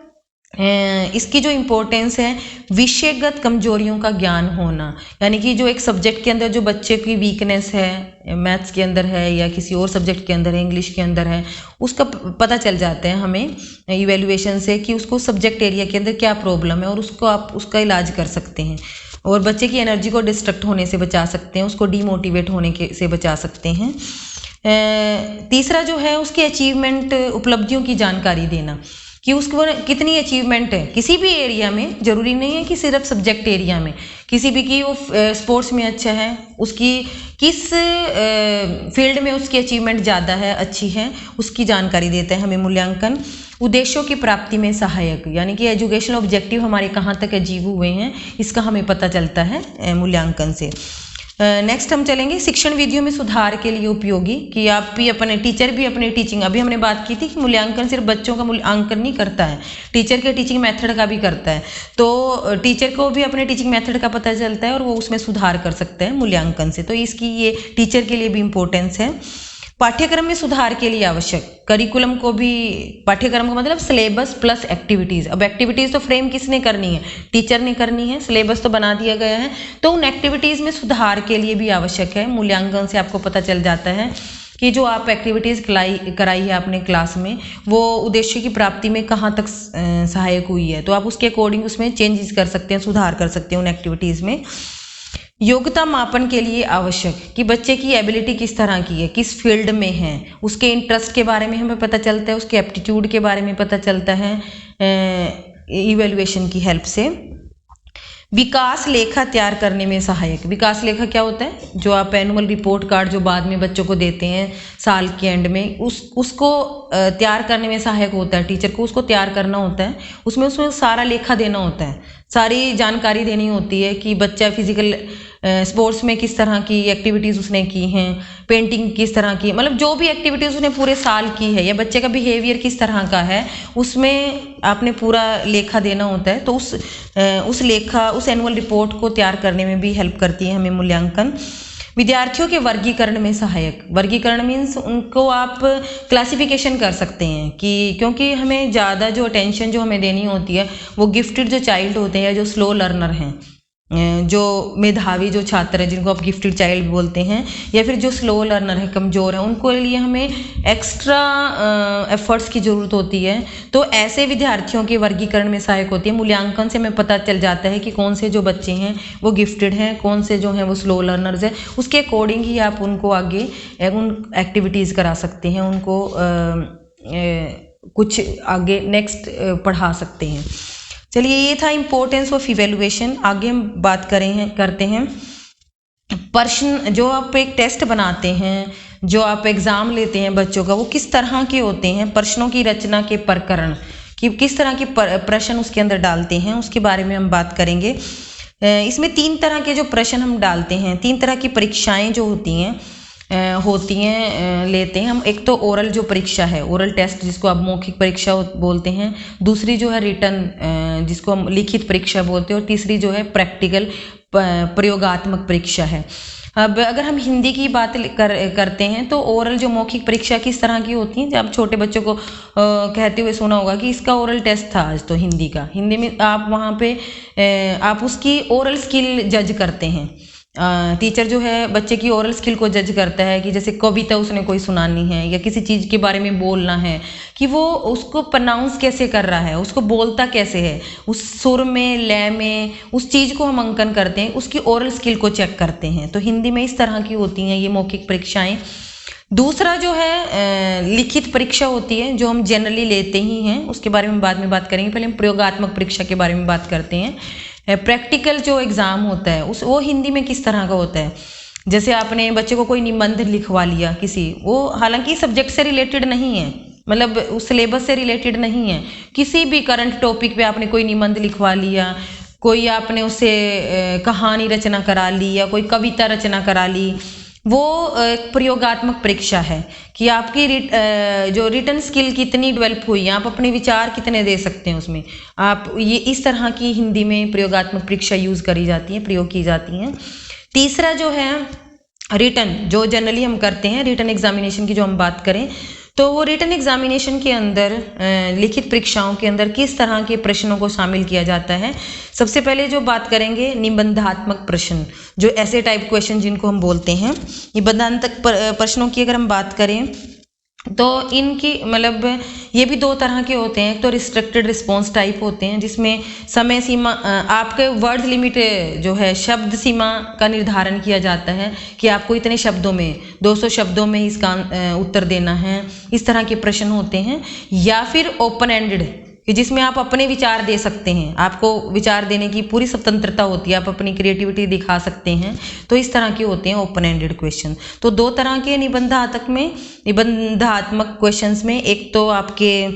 इसकी जो इम्पोर्टेंस है, विषयगत कमजोरियों का ज्ञान होना, यानी कि जो एक सब्जेक्ट के अंदर जो बच्चे की वीकनेस है, मैथ्स के अंदर है या किसी और सब्जेक्ट के अंदर है, इंग्लिश के अंदर है, उसका पता चल जाता है हमें इवेल्युएशन से कि उसको सब्जेक्ट एरिया के अंदर क्या प्रॉब्लम है और उसको आप उसका इलाज कर सकते हैं और बच्चे की एनर्जी को डिस्ट्रैक्ट होने से बचा सकते हैं, उसको डीमोटिवेट होने से बचा सकते हैं। तीसरा जो है उसकी अचीवमेंट, उपलब्धियों की जानकारी देना कि उसको कितनी अचीवमेंट है किसी भी एरिया में, जरूरी नहीं है कि सिर्फ सब्जेक्ट एरिया में, किसी भी की वो स्पोर्ट्स में अच्छा है, उसकी किस फील्ड में उसकी अचीवमेंट ज़्यादा है, अच्छी है, उसकी जानकारी देता है हमें मूल्यांकन। उद्देश्यों की प्राप्ति में सहायक, यानी कि एजुकेशनल ऑब्जेक्टिव हमारे कहाँ तक अचीव हुए हैं इसका हमें पता चलता है मूल्यांकन से। नेक्स्ट हम चलेंगे शिक्षण विधियों में सुधार के लिए उपयोगी, कि आप भी अपने टीचर भी अपने टीचिंग, अभी हमने बात की थी कि मूल्यांकन सिर्फ बच्चों का मूल्यांकन नहीं करता है, टीचर के टीचिंग मेथड का भी करता है। तो टीचर को भी अपने टीचिंग मेथड का पता चलता है और वो उसमें सुधार कर सकते हैं मूल्यांकन से, तो इसकी ये टीचर के लिए भी इम्पोर्टेंस है। पाठ्यक्रम में सुधार के लिए आवश्यक, करिकुलम को भी, पाठ्यक्रम का मतलब सिलेबस प्लस एक्टिविटीज़। अब एक्टिविटीज़ तो फ्रेम किसने करनी है, टीचर ने करनी है, सिलेबस तो बना दिया गया है, तो उन एक्टिविटीज़ में सुधार के लिए भी आवश्यक है। मूल्यांकन से आपको पता चल जाता है कि जो आप एक्टिविटीज़ कराई है आपने क्लास में, वो उद्देश्य की प्राप्ति में कहाँ तक सहायक हुई है, तो आप उसके अकॉर्डिंग उसमें चेंजेस कर सकते हैं, सुधार कर सकते हैं उन एक्टिविटीज़ में। योग्यता मापन के लिए आवश्यक, कि बच्चे की एबिलिटी किस तरह की है, किस फील्ड में है, उसके इंटरेस्ट के बारे में हमें पता चलता है, उसके एप्टीट्यूड के बारे में पता चलता है इवैल्यूएशन की हेल्प से। विकास लेखा तैयार करने में सहायक, विकास लेखा क्या होता है, जो आप एनुअल रिपोर्ट कार्ड जो बाद में बच्चों को देते हैं साल के एंड में, उसको तैयार करने में सहायक होता है। टीचर को उसको तैयार करना होता है, उसमें सारा लेखा देना होता है, सारी जानकारी देनी होती है कि बच्चा फिजिकल स्पोर्ट्स में किस तरह की एक्टिविटीज़ उसने की हैं, पेंटिंग किस तरह की, मतलब जो भी एक्टिविटीज़ उसने पूरे साल की है, या बच्चे का बिहेवियर किस तरह का है, उसमें आपने पूरा लेखा देना होता है। तो उस लेखा, उस एनुअल रिपोर्ट को तैयार करने में भी हेल्प करती है हमें मूल्यांकन। विद्यार्थियों के वर्गीकरण में सहायक, वर्गीकरण मीन्स उनको आप क्लासिफिकेशन कर सकते हैं कि, क्योंकि हमें ज़्यादा जो अटेंशन जो हमें देनी होती है वो गिफ्टेड जो चाइल्ड होते हैं या जो स्लो लर्नर हैं, जो मेधावी जो छात्र है, जिनको आप गिफ्टेड चाइल्ड बोलते हैं, या फिर जो स्लो लर्नर है, कमज़ोर है, उनको लिए हमें एक्स्ट्रा एफर्ट्स की ज़रूरत होती है। तो ऐसे विद्यार्थियों के वर्गीकरण में सहायक होती है। मूल्यांकन से हमें पता चल जाता है कि कौन से जो बच्चे हैं वो गिफ्टेड हैं, कौन से जो हैं वो स्लो लर्नर्स हैं। उसके अकॉर्डिंग ही आप उनको आगे उन एक्टिविटीज़ करा सकते हैं, उनको कुछ आगे नेक्स्ट पढ़ा सकते हैं। चलिए, ये था इम्पोर्टेंस ऑफ इवेल्युएशन। आगे हम बात करते हैं प्रश्न। जो आप एक टेस्ट बनाते हैं, जो आप एग्ज़ाम लेते हैं बच्चों का, वो किस तरह के होते हैं, प्रश्नों की रचना के प्रकरण कि किस तरह के प्रश्न उसके अंदर डालते हैं, उसके बारे में हम बात करेंगे। इसमें 3 तरह के जो प्रश्न हम डालते हैं, 3 तरह की परीक्षाएं जो होती हैं लेते हैं हम। एक तो ओरल जो परीक्षा है, ओरल टेस्ट, जिसको आप मौखिक परीक्षा बोलते हैं। दूसरी जो है रिटन, जिसको हम लिखित परीक्षा बोलते हैं। और तीसरी जो है प्रैक्टिकल, प्रयोगात्मक परीक्षा है। अब अगर हम हिंदी की बात करते हैं तो ओरल जो मौखिक परीक्षा किस तरह की होती है, जब आप छोटे बच्चों को कहते हुए सुना होगा कि इसका ओरल टेस्ट था आज तो हिंदी का। हिंदी में आप वहाँ पे आप उसकी ओरल स्किल जज करते हैं। टीचर जो है बच्चे की ओरल स्किल को जज करता है कि जैसे कविता उसने कोई सुनानी है या किसी चीज़ के बारे में बोलना है, कि वो उसको प्रोनाउंस कैसे कर रहा है, उसको बोलता कैसे है, उस सुर में, लय में, उस चीज़ को हम अंकन करते हैं, उसकी ओरल स्किल को चेक करते हैं। तो हिंदी में इस तरह की होती हैं ये मौखिक परीक्षाएं। दूसरा जो है लिखित परीक्षा होती है, जो हम जनरली लेते ही हैं, उसके बारे में बाद में बात करेंगे। पहले हम प्रयोगात्मक परीक्षा के बारे में बात करते हैं। प्रैक्टिकल जो एग्ज़ाम होता है वो हिंदी में किस तरह का होता है। जैसे आपने बच्चे को कोई निबंध लिखवा लिया किसी, वो हालांकि सब्जेक्ट से रिलेटेड नहीं है, मतलब उस सिलेबस से रिलेटेड नहीं है, किसी भी करंट टॉपिक पे आपने कोई निबंध लिखवा लिया, कोई आपने उससे कहानी रचना करा ली या कोई कविता रचना करा ली, वो एक प्रयोगात्मक परीक्षा है कि आपकी जो रिटन स्किल कितनी डेवलप हुई है, आप अपने विचार कितने दे सकते हैं उसमें। आप ये इस तरह की हिंदी में प्रयोगात्मक परीक्षा यूज़ करी जाती है, प्रयोग की जाती हैं। तीसरा जो है रिटन, जो जनरली हम करते हैं, रिटन एग्जामिनेशन की जो हम बात करें, तो वो रिटन एग्जामिनेशन के अंदर लिखित परीक्षाओं के अंदर किस तरह के प्रश्नों को शामिल किया जाता है। सबसे पहले जो बात करेंगे निबंधात्मक प्रश्न, जो ऐसे टाइप क्वेश्चन जिनको हम बोलते हैं। निबंधात्मक प्रश्नों की अगर हम बात करें तो इनकी मतलब ये भी 2 तरह के होते हैं। एक तो रिस्ट्रिक्टेड रिस्पॉन्स टाइप होते हैं, जिसमें समय सीमा, आपके वर्ड लिमिट जो है, शब्द सीमा का निर्धारण किया जाता है कि आपको इतने शब्दों में, 200 शब्दों में इसका उत्तर देना है। इस तरह के प्रश्न होते हैं। या फिर ओपन एंडेड, कि जिसमें आप अपने विचार दे सकते हैं, आपको विचार देने की पूरी स्वतंत्रता होती है, आप अपनी क्रिएटिविटी दिखा सकते हैं। तो इस तरह के होते हैं ओपन एंडेड क्वेश्चन। तो 2 तरह के निबंधात्मक क्वेश्चंस में, एक तो आपके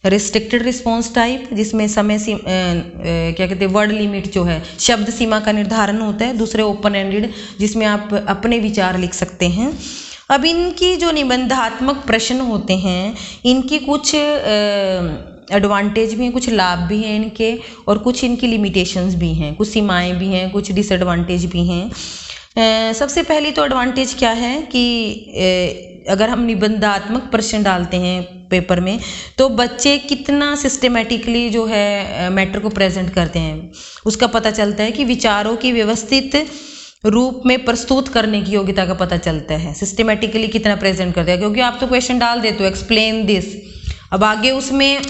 रिस्ट्रिक्टेड रिस्पॉन्स टाइप, जिसमें समय क्या कहते हैं, वर्ड लिमिट जो है, शब्द सीमा का निर्धारण होता है। दूसरे ओपन एंडेड, जिसमें आप अपने विचार लिख सकते हैं। अब इनकी जो निबंधात्मक प्रश्न होते हैं, इनकी कुछ एडवांटेज भी हैं, कुछ लाभ भी हैं इनके, और कुछ इनकी लिमिटेशंस भी हैं, कुछ सीमाएं भी हैं, कुछ डिसएडवांटेज भी हैं। सबसे पहली तो एडवांटेज क्या है कि अगर हम निबंधात्मक प्रश्न डालते हैं पेपर में, तो बच्चे कितना सिस्टमेटिकली जो है मैटर को प्रेजेंट करते हैं, उसका पता चलता है कि विचारों की व्यवस्थित रूप में प्रस्तुत करने की योग्यता का पता चलता है। सिस्टमेटिकली कितना प्रेजेंट करते हैं, क्योंकि आप तो क्वेश्चन डाल देते हो एक्सप्लेन दिस, अब आगे उसमें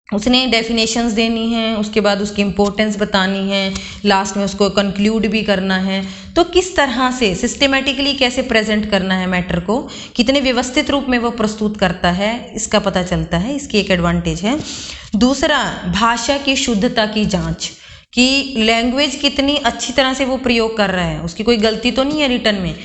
उसने डेफिनेशंस देनी है, उसके बाद उसकी इम्पोर्टेंस बतानी है, लास्ट में उसको कंक्लूड भी करना है। तो किस तरह से सिस्टमेटिकली कैसे प्रेजेंट करना है मैटर को, कितने व्यवस्थित रूप में वो प्रस्तुत करता है, इसका पता चलता है। इसकी एक एडवांटेज है। दूसरा, भाषा की शुद्धता की जांच, कि लैंग्वेज कितनी अच्छी तरह से वो प्रयोग कर रहा है, उसकी कोई गलती तो नहीं है रिटर्न में।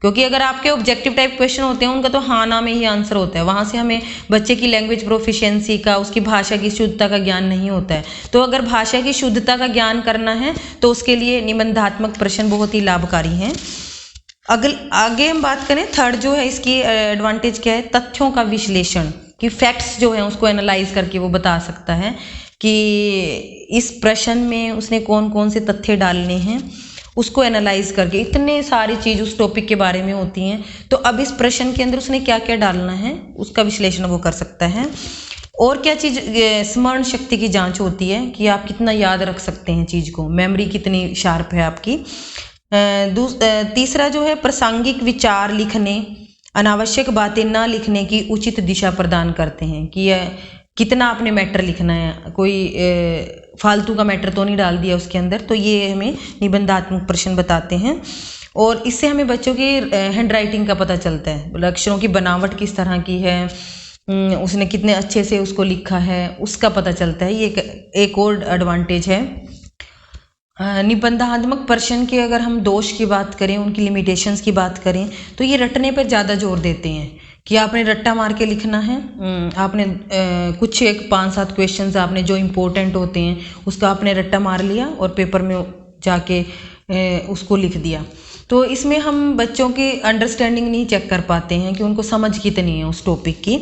क्योंकि अगर आपके ऑब्जेक्टिव टाइप क्वेश्चन होते हैं, उनका तो हाँ ना में ही आंसर होता है, वहाँ से हमें बच्चे की लैंग्वेज प्रोफिशिएंसी का, उसकी भाषा की शुद्धता का ज्ञान नहीं होता है। तो अगर भाषा की शुद्धता का ज्ञान करना है तो उसके लिए निबंधात्मक प्रश्न बहुत ही लाभकारी हैं। आगे हम बात करें, थर्ड जो है इसकी एडवांटेज क्या है, तथ्यों का विश्लेषण, कि फैक्ट्स जो है उसको एनालाइज करके वो बता सकता है कि इस प्रश्न में उसने कौन कौन से तथ्य डालने हैं, उसको एनालाइज करके। इतने सारी चीज़ उस टॉपिक के बारे में होती हैं, तो अब इस प्रश्न के अंदर उसने क्या क्या डालना है उसका विश्लेषण वो कर सकता है। और क्या चीज़, स्मरण शक्ति की जांच होती है कि आप कितना याद रख सकते हैं चीज़ को, मेमोरी कितनी शार्प है आपकी। तीसरा जो है प्रासंगिक विचार लिखने, अनावश्यक बातें ना लिखने की उचित दिशा प्रदान करते हैं कि कितना आपने मैटर लिखना है, कोई फालतू का मैटर तो नहीं डाल दिया उसके अंदर। तो ये हमें निबंधात्मक प्रश्न बताते हैं और इससे हमें बच्चों की हैंड राइटिंग का पता चलता है, अक्षरों की बनावट किस तरह की है, उसने कितने अच्छे से उसको लिखा है, उसका पता चलता है। ये एक और एडवांटेज है। निबंधात्मक प्रश्न के अगर हम दोष की बात करें, उनकी लिमिटेशंस की बात करें, तो ये रटने पर ज़्यादा जोर देते हैं कि आपने रट्टा मार के लिखना है। आपने कुछ एक 5-7 क्वेश्चंस आपने जो इम्पोर्टेंट होते हैं उसका आपने रट्टा मार लिया और पेपर में जाके उसको लिख दिया। तो इसमें हम बच्चों की अंडरस्टैंडिंग नहीं चेक कर पाते हैं कि उनको समझ कितनी है उस टॉपिक की।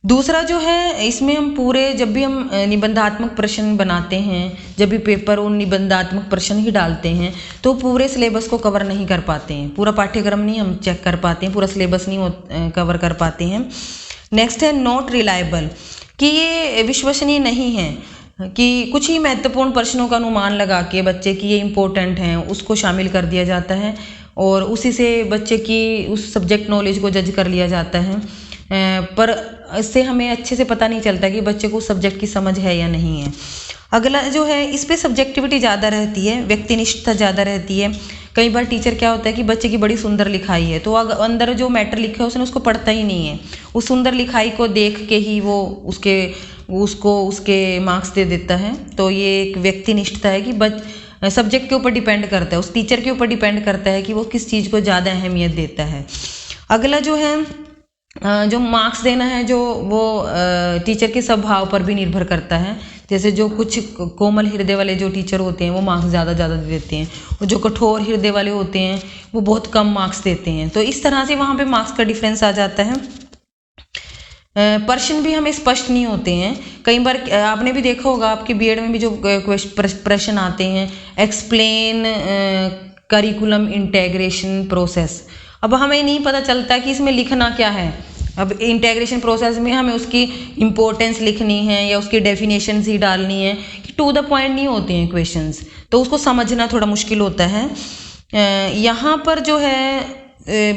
दूसरा जो है, इसमें हम पूरे, जब भी हम निबंधात्मक प्रश्न बनाते हैं, जब भी पेपर और निबंधात्मक प्रश्न ही डालते हैं, तो पूरे सिलेबस को कवर नहीं कर पाते हैं, पूरा पाठ्यक्रम नहीं हम चेक कर पाते हैं, पूरा सिलेबस नहीं कवर कर पाते हैं। नेक्स्ट है नॉट रिलायबल, कि ये विश्वसनीय नहीं है, कि कुछ ही महत्वपूर्ण प्रश्नों का अनुमान लगा के बच्चे की ये इम्पोर्टेंट हैं उसको शामिल कर दिया जाता है और उसी से बच्चे की उस सब्जेक्ट नॉलेज को जज कर लिया जाता है। पर इससे हमें अच्छे से पता नहीं चलता कि बच्चे को सब्जेक्ट की समझ है या नहीं है। अगला जो है, इस पे सब्जेक्टिविटी ज़्यादा रहती है, व्यक्तिनिष्ठता ज़्यादा रहती है। कई बार टीचर क्या होता है कि बच्चे की बड़ी सुंदर लिखाई है तो अंदर जो मैटर लिखा है उसने उसको पढ़ता ही नहीं है, उस सुंदर लिखाई को देख के ही वो उसके मार्क्स दे देता है। तो ये एक व्यक्तिनिष्ठता है कि सब्जेक्ट के ऊपर डिपेंड करता है, उस टीचर के ऊपर डिपेंड करता है कि वो किस चीज़ को ज़्यादा अहमियत देता है। अगला जो है, जो मार्क्स देना है, जो वो टीचर के स्वभाव पर भी निर्भर करता है। जैसे जो कुछ कोमल हृदय वाले जो टीचर होते हैं वो मार्क्स ज़्यादा देते हैं, और जो कठोर हृदय वाले होते हैं वो बहुत कम मार्क्स देते हैं। तो इस तरह से वहाँ पे मार्क्स का डिफरेंस आ जाता है। प्रश्न भी हमें स्पष्ट नहीं होते हैं। कई बार आपने भी देखा होगा, आपके बीएड में भी जो प्रश्न आते हैं, एक्सप्लेन करिकुलम इंटीग्रेशन प्रोसेस, अब हमें नहीं पता चलता कि इसमें लिखना क्या है। अब इंटीग्रेशन प्रोसेस में हमें उसकी इम्पोर्टेंस लिखनी है या उसकी डेफिनेशंस ही डालनी है, कि टू द पॉइंट नहीं होते हैं क्वेश्चंस, तो उसको समझना थोड़ा मुश्किल होता है। यहाँ पर जो है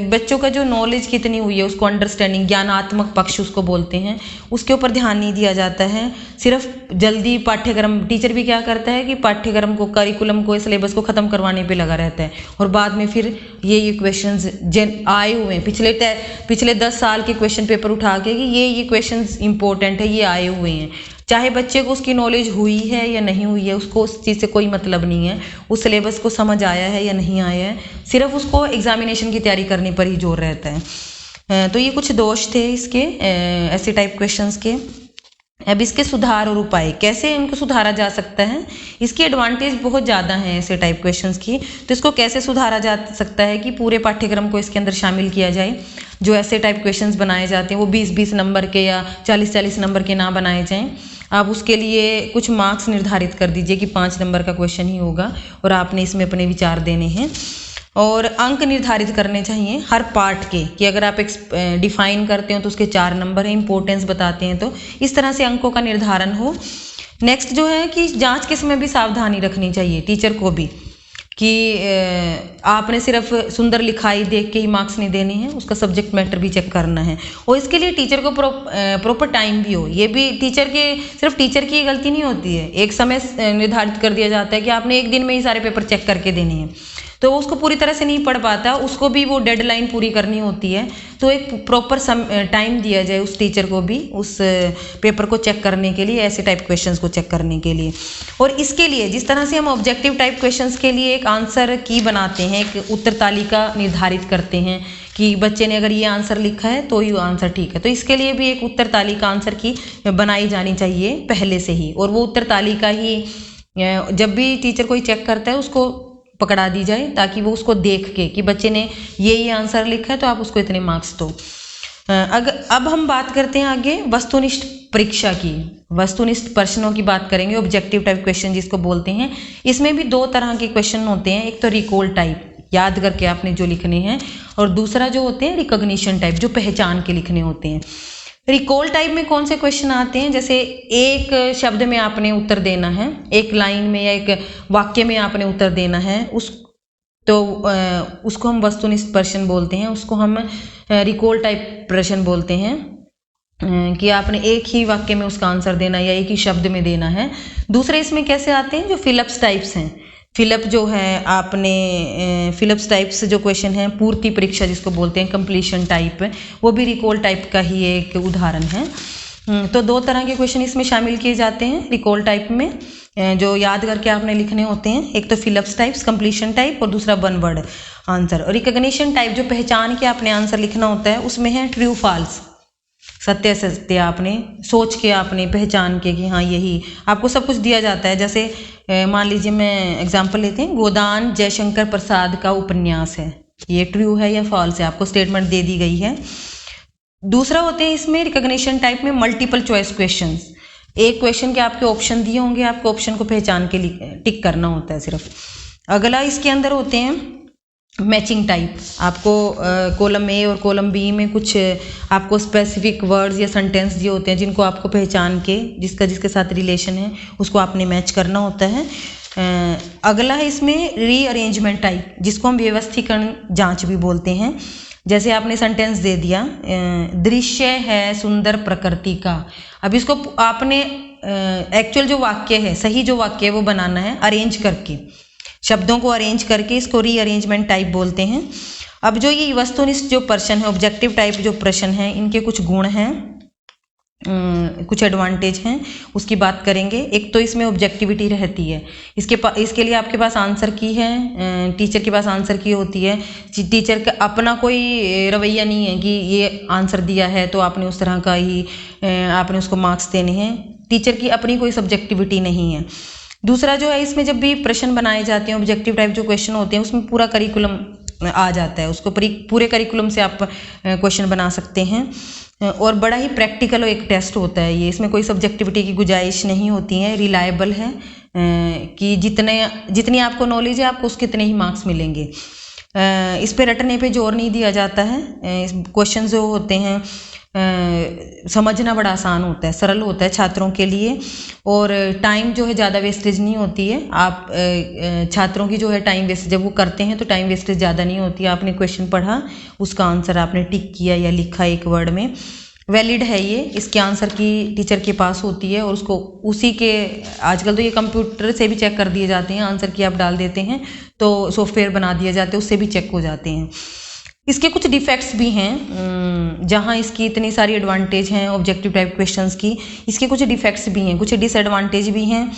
बच्चों का जो नॉलेज कितनी हुई है, उसको अंडरस्टैंडिंग, ज्ञानात्मक पक्ष उसको बोलते हैं, उसके ऊपर ध्यान नहीं दिया जाता है। सिर्फ जल्दी पाठ्यक्रम, टीचर भी क्या करता है कि पाठ्यक्रम को, करिकुलम को, सिलेबस को ख़त्म करवाने पे लगा रहता है और बाद में फिर ये क्वेश्चंस आए हुए हैं पिछले 10 साल के क्वेश्चन पेपर उठा के कि ये क्वेश्चंस इंपॉर्टेंट है, ये आए हुए हैं। चाहे बच्चे को उसकी नॉलेज हुई है या नहीं हुई है, उसको उस चीज़ से कोई मतलब नहीं है, उस सिलेबस को समझ आया है या नहीं आया है, सिर्फ उसको एग्जामिनेशन की तैयारी करने पर ही जोर रहता है। तो ये कुछ दोष थे इसके, ऐसे टाइप क्वेश्चंस के। अब इसके सुधार और उपाय, कैसे इनको सुधारा जा सकता है। इसकी एडवांटेज बहुत ज़्यादा हैं ऐसे टाइप क्वेश्चंस की। तो इसको कैसे सुधारा जा सकता है कि पूरे पाठ्यक्रम को इसके अंदर शामिल किया जाए। जो ऐसे टाइप क्वेश्चंस बनाए जाते हैं वो 20-20 नंबर के या 40-40 नंबर के ना बनाए जाएं। आप उसके लिए कुछ मार्क्स निर्धारित कर दीजिए कि 5 नंबर का क्वेश्चन ही होगा और आपने इसमें अपने विचार देने हैं। और अंक निर्धारित करने चाहिए हर पार्ट के, कि अगर आप डिफाइन करते हो तो उसके 4 नंबर हैं, इंपॉर्टेंस बताते हैं तो इस तरह से अंकों का निर्धारण हो। नेक्स्ट जो है कि जांच के समय भी सावधानी रखनी चाहिए टीचर को भी, कि आपने सिर्फ सुंदर लिखाई देख के ही मार्क्स नहीं देने हैं, उसका सब्जेक्ट मैटर भी चेक करना है। और इसके लिए टीचर को प्रॉपर टाइम भी हो। ये भी सिर्फ टीचर की गलती नहीं होती है। एक समय निर्धारित कर दिया जाता है कि आपने एक दिन में ही सारे पेपर चेक करके देने हैं, तो उसको पूरी तरह से नहीं पढ़ पाता, उसको भी वो डेडलाइन पूरी करनी होती है। तो एक प्रॉपर टाइम दिया जाए उस टीचर को भी उस पेपर को चेक करने के लिए, ऐसे टाइप क्वेश्चंस को चेक करने के लिए। और इसके लिए जिस तरह से हम ऑब्जेक्टिव टाइप क्वेश्चंस के लिए एक आंसर की बनाते हैं, एक उत्तर तालिका निर्धारित करते हैं कि बच्चे ने अगर ये आंसर लिखा है तो ये आंसर ठीक है, तो इसके लिए भी एक उत्तर तालिका आंसर की बनाई जानी चाहिए पहले से ही। और वो उत्तर तालिका ही जब भी टीचर कोई चेक करता है उसको पकड़ा दी जाए, ताकि वो उसको देख के कि बच्चे ने ये आंसर लिखा है तो आप उसको इतने मार्क्स दो। अब हम बात करते हैं आगे वस्तुनिष्ठ परीक्षा की। वस्तुनिष्ठ प्रश्नों की बात करेंगे, ऑब्जेक्टिव टाइप क्वेश्चन जिसको बोलते हैं। इसमें भी 2 तरह के क्वेश्चन होते हैं, एक तो रिकॉल टाइप, याद करके आपने जो लिखने हैं, और दूसरा जो होते हैं रिकॉग्निशन टाइप, जो पहचान के लिखने होते हैं। रिकॉल टाइप में कौन से क्वेश्चन आते हैं, जैसे एक शब्द में आपने उत्तर देना है, एक लाइन में या एक वाक्य में आपने उत्तर देना है, उसको हम वस्तुनिष्ठ प्रश्न बोलते हैं, उसको हम रिकॉल टाइप प्रश्न बोलते हैं कि आपने एक ही वाक्य में उसका आंसर देना या एक ही शब्द में देना है। दूसरे इसमें कैसे आते हैं, जो फिलअप्स टाइप्स हैं, फिलअप जो है आपने फिलअप्स टाइप्स जो क्वेश्चन है, पूर्ति परीक्षा जिसको बोलते हैं, कंप्लीशन टाइप, वो भी रिकॉल टाइप का ही एक उदाहरण है। तो दो तरह के क्वेश्चन इसमें शामिल किए जाते हैं रिकॉल टाइप में, जो याद करके आपने लिखने होते हैं। एक तो फिलअप्स टाइप्स, कंप्लीशन टाइप, और दूसरा वन वर्ड आंसर। और रिकॉग्निशन टाइप जो पहचान के आपने आंसर लिखना होता है, उसमें है ट्रू फॉल्स, सत्य सत्य, आपने सोच के, आपने पहचान के कि हाँ यही, आपको सब कुछ दिया जाता है। जैसे मान लीजिए, मैं एग्जांपल लेते हैं, गोदान जयशंकर प्रसाद का उपन्यास है, ये ट्रू है या फॉल्स है, आपको स्टेटमेंट दे दी गई है। दूसरा होते हैं इसमें रिकॉग्निशन टाइप में मल्टीपल चॉइस क्वेश्चंस, एक क्वेश्चन के आपके ऑप्शन दिए होंगे, आपको ऑप्शन को पहचान के टिक करना होता है सिर्फ। अगला इसके अंदर होते हैं मैचिंग टाइप, आपको कॉलम ए और कॉलम बी में कुछ आपको स्पेसिफिक वर्ड्स या सेंटेंस दिए होते हैं, जिनको आपको पहचान के जिसके साथ रिलेशन है उसको आपने मैच करना होता है। अगला है इसमें रीअरेंजमेंट टाइप, जिसको हम व्यवस्थीकरण जांच भी बोलते हैं। जैसे आपने सेंटेंस दे दिया, दृश्य है सुंदर प्रकृति का, अब इसको आपने एक्चुअल जो वाक्य है, सही जो वाक्य है वो बनाना है, अरेंज करके, शब्दों को अरेंज करके, इसको रीअरेंजमेंट टाइप बोलते हैं। अब जो ये वस्तुनिष्ठ जो प्रश्न है, ऑब्जेक्टिव टाइप जो प्रश्न हैं, इनके कुछ गुण हैं, कुछ एडवांटेज हैं, उसकी बात करेंगे। एक तो इसमें ऑब्जेक्टिविटी रहती है, इसके लिए आपके पास आंसर की है, टीचर के पास आंसर की होती है। टीचर का अपना कोई रवैया नहीं है कि ये आंसर दिया है तो आपने उस तरह का ही आपने उसको मार्क्स देने हैं, टीचर की अपनी कोई सब्जेक्टिविटी नहीं है। दूसरा जो है, इसमें जब भी प्रश्न बनाए जाते हैं, ऑब्जेक्टिव टाइप जो क्वेश्चन होते हैं, उसमें पूरा करिकुलम आ जाता है, उसको पूरे करिकुलम से आप क्वेश्चन बना सकते हैं, और बड़ा ही प्रैक्टिकल एक टेस्ट होता है ये, इसमें कोई सब्जेक्टिविटी की गुंजाइश नहीं होती है, रिलायबल है कि जितनी आपको नॉलेज है आपको उसके इतने ही मार्क्स मिलेंगे। इस पे रटने पे जोर नहीं दिया जाता है। क्वेश्चन जो होते हैं समझना बड़ा आसान होता है, सरल होता है छात्रों के लिए, और टाइम जो है ज़्यादा वेस्टेज नहीं होती है। आप छात्रों की जो है टाइम वेस्ट जब वो करते हैं तो टाइम वेस्टेज ज़्यादा नहीं होती है। आपने क्वेश्चन पढ़ा, उसका आंसर आपने टिक किया या लिखा एक वर्ड में, वैलिड है ये, इसके आंसर की टीचर के पास होती है, और उसको उसी के, आजकल तो ये कंप्यूटर से भी चेक कर दिए जाते हैं, आंसर की आप डाल देते हैं तो सॉफ्टवेयर बना दिए जाते हैं, उससे भी चेक हो जाते हैं। इसके कुछ डिफेक्ट्स भी हैं, जहाँ इसकी इतनी सारी एडवांटेज हैं ऑब्जेक्टिव टाइप क्वेश्चंस की, इसके कुछ डिफेक्ट्स भी हैं, कुछ डिसएडवांटेज भी हैं।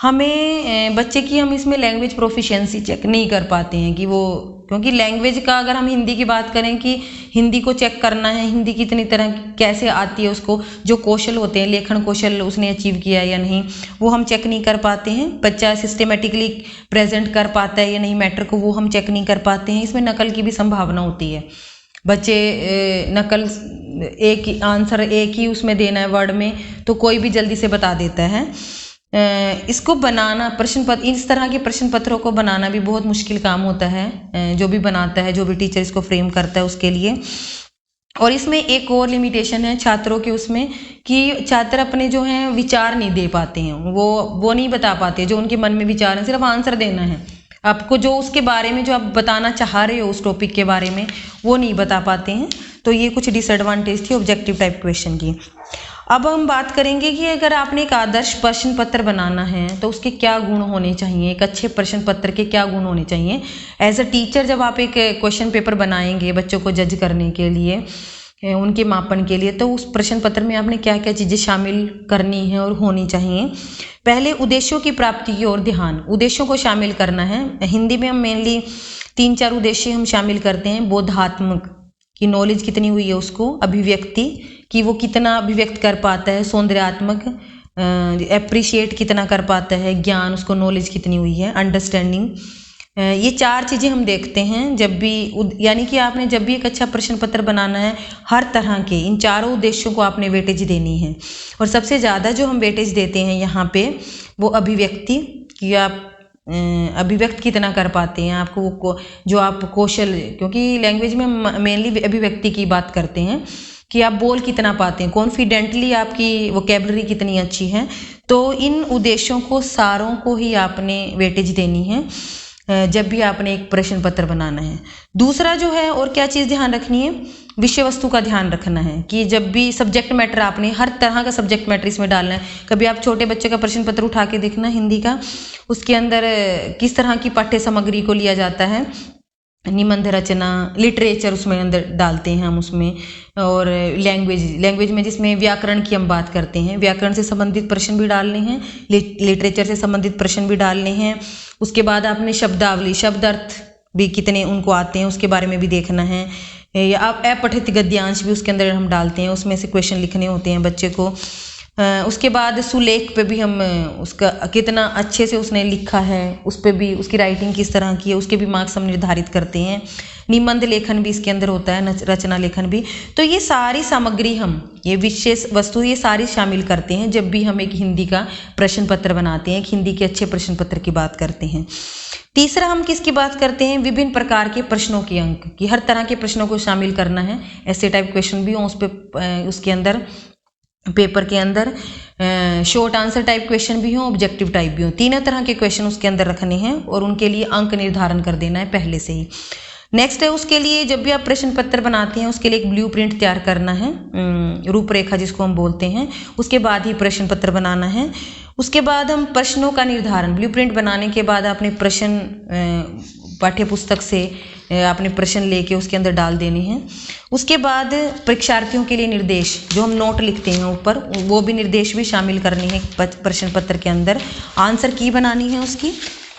हमें बच्चे की हम इसमें लैंग्वेज प्रोफिशिएंसी चेक नहीं कर पाते हैं कि वो, क्योंकि लैंग्वेज का अगर हम हिंदी की बात करें कि हिंदी को चेक करना है, हिंदी की इतनी तरह कैसे आती है, उसको जो कौशल होते हैं, लेखन कौशल उसने अचीव किया या नहीं, वो हम चेक नहीं कर पाते हैं। बच्चा सिस्टमेटिकली प्रेजेंट कर पाता है या नहीं मैटर को, वो हम चेक नहीं कर पाते हैं। इसमें नकल की भी संभावना होती है, बच्चे नकल एक आंसर एक ही उसमें देना है वर्ड में, तो कोई भी जल्दी से बता देता है। इसको बनाना, प्रश्न पत्र, इस तरह के प्रश्न पत्रों को बनाना भी बहुत मुश्किल काम होता है, जो भी बनाता है, जो भी टीचर इसको फ्रेम करता है उसके लिए। और इसमें एक और लिमिटेशन है छात्रों के उसमें, कि छात्र अपने जो हैं विचार नहीं दे पाते हैं, वो नहीं बता पाते जो उनके मन में विचार है, सिर्फ आंसर देना है आपको, जो उसके बारे में जो आप बताना चाह रहे हो उस टॉपिक के बारे में, वो नहीं बता पाते हैं। तो ये कुछ डिसएडवांटेज थी ऑब्जेक्टिव टाइप क्वेश्चन की। अब हम बात करेंगे कि अगर आपने एक आदर्श प्रश्न पत्र बनाना है तो उसके क्या गुण होने चाहिए, एक अच्छे प्रश्न पत्र के क्या गुण होने चाहिए। एज अ टीचर जब आप एक क्वेश्चन पेपर बनाएंगे बच्चों को जज करने के लिए, उनके मापन के लिए, तो उस प्रश्न पत्र में आपने क्या क्या चीज़ें शामिल करनी है और होनी चाहिए। पहले उद्देश्यों की प्राप्ति की ओर ध्यान, उद्देश्यों को शामिल करना है। हिंदी में हम मेनली 3-4 उद्देश्य हम शामिल करते हैं। बोधात्मक की नॉलेज कितनी हुई है उसको, अभिव्यक्ति कि वो कितना अभिव्यक्त कर पाता है, सौंदर्यात्मक एप्रिशिएट कितना कर पाता है, ज्ञान उसको नॉलेज कितनी हुई है, अंडरस्टैंडिंग। ये 4 चीज़ें हम देखते हैं जब भी, यानी कि आपने जब भी एक अच्छा प्रश्न पत्र बनाना है, हर तरह के इन चारों उद्देश्यों को आपने वेटेज देनी है। और सबसे ज़्यादा जो हम वेटेज देते हैं यहाँ पे वो अभिव्यक्ति, कि आप अभिव्यक्त कितना कर पाते हैं, आपको वो जो आप कौशल, क्योंकि लैंग्वेज में मेनली अभिव्यक्ति की बात करते हैं, कि आप बोल कितना पाते हैं, कॉन्फिडेंटली आपकी वोकेबलरी कितनी अच्छी है। तो इन उद्देश्यों को सारों को ही आपने वेटेज देनी है जब भी आपने एक प्रश्न पत्र बनाना है। दूसरा जो है और क्या चीज़ ध्यान रखनी है, विषय वस्तु का ध्यान रखना है कि जब भी सब्जेक्ट मैटर आपने हर तरह का सब्जेक्ट मैटर इसमें डालना है। कभी आप छोटे बच्चे का प्रश्न पत्र उठा के देखना हिंदी का, उसके अंदर किस तरह की पाठ्य सामग्री को लिया जाता है, निबंध रचना, लिटरेचर उसमें अंदर डालते हैं हम उसमें, और लैंग्वेज में जिसमें व्याकरण की हम बात करते हैं, व्याकरण से संबंधित प्रश्न भी डालने हैं, लिटरेचर से संबंधित प्रश्न भी डालने हैं। उसके बाद आपने शब्दावली, शब्द अर्थ भी कितने उनको आते हैं उसके बारे में भी देखना है। या आप अपठित गद्यांश भी उसके अंदर हम डालते हैं, उसमें से क्वेश्चन लिखने होते हैं बच्चे को। उसके बाद सुलेख पे भी हम उसका कितना अच्छे से उसने लिखा है उस पर भी, उसकी राइटिंग किस तरह की है उसके भी मार्क्स हम निर्धारित करते हैं। निबंध लेखन भी इसके अंदर होता है, रचना लेखन भी। तो ये सारी सामग्री हम, ये विशेष वस्तु, ये सारी शामिल करते हैं जब भी हम एक हिंदी का प्रश्न पत्र बनाते हैं, एक हिंदी के अच्छे प्रश्न पत्र की बात करते हैं। तीसरा हम किसकी बात करते हैं, विभिन्न प्रकार के प्रश्नों के अंक की, हर तरह के प्रश्नों को शामिल करना है। ऐसे टाइप क्वेश्चन भी हों उस पर, उसके अंदर पेपर के अंदर शॉर्ट आंसर टाइप क्वेश्चन भी हों, ऑब्जेक्टिव टाइप भी हों, तीनों तरह के क्वेश्चन उसके अंदर रखने हैं और उनके लिए अंक निर्धारण कर देना है पहले से ही। नेक्स्ट है उसके लिए जब भी आप प्रश्न पत्र बनाते हैं उसके लिए एक ब्लूप्रिंट तैयार करना है, रूपरेखा जिसको हम बोलते हैं, उसके बाद ही प्रश्न पत्र बनाना है। उसके बाद हम प्रश्नों का निर्धारण, ब्लूप्रिंट बनाने के बाद आपने प्रश्न पाठ्य पुस्तक से आपने प्रश्न लेके उसके अंदर डाल देने हैं। उसके बाद परीक्षार्थियों के लिए निर्देश, जो हम नोट लिखते हैं ऊपर, वो भी निर्देश भी शामिल करने हैं प्रश्न पत्र के अंदर। आंसर की बनानी है, उसकी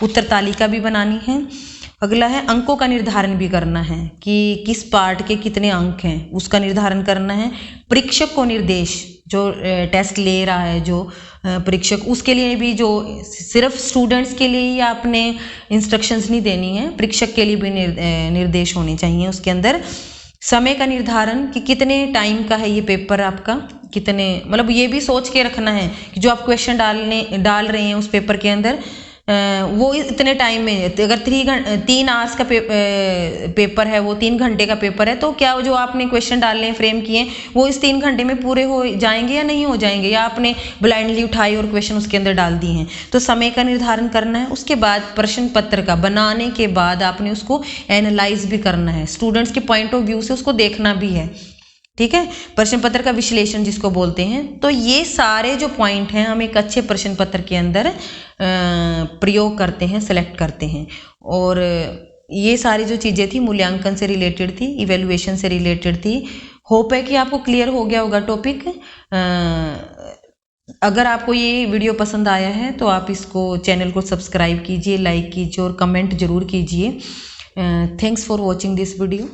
उत्तर तालिका भी बनानी है। अगला है अंकों का निर्धारण भी करना है कि किस पार्ट के कितने अंक हैं उसका निर्धारण करना है। परीक्षक को निर्देश, जो टेस्ट ले रहा है जो परीक्षक, उसके लिए भी, जो सिर्फ स्टूडेंट्स के लिए ही आपने इंस्ट्रक्शंस नहीं देनी है, परीक्षक के लिए भी निर्देश होने चाहिए उसके अंदर। समय का निर्धारण कि कितने टाइम का है ये पेपर आपका, कितने, मतलब ये भी सोच के रखना है कि जो आप क्वेश्चन डाल रहे हैं उस पेपर के अंदर वो इतने टाइम में, अगर 3 आवर्स का पेपर है, वो 3 घंटे का पेपर है, तो क्या जो आपने क्वेश्चन डालने फ्रेम किए वो इस 3 घंटे में पूरे हो जाएंगे या नहीं हो जाएंगे, या आपने ब्लाइंडली उठाई और क्वेश्चन उसके अंदर डाल दिए हैं। तो समय का निर्धारण करना है। उसके बाद प्रश्न पत्र का बनाने के बाद आपने उसको एनालाइज भी करना है, स्टूडेंट्स के पॉइंट ऑफ व्यू से उसको देखना भी है, ठीक है, प्रश्न पत्र का विश्लेषण जिसको बोलते हैं। तो ये सारे जो पॉइंट हैं हम एक अच्छे प्रश्न पत्र के अंदर प्रयोग करते हैं, सेलेक्ट करते हैं। और ये सारी जो चीज़ें थी मूल्यांकन से रिलेटेड थी, इवेल्युएशन से रिलेटेड थी। होप है कि आपको क्लियर हो गया होगा टॉपिक। अगर आपको ये वीडियो पसंद आया है तो आप इसको, चैनल को सब्सक्राइब कीजिए, लाइक कीजिए और कमेंट जरूर कीजिए। Thanks for watching this video.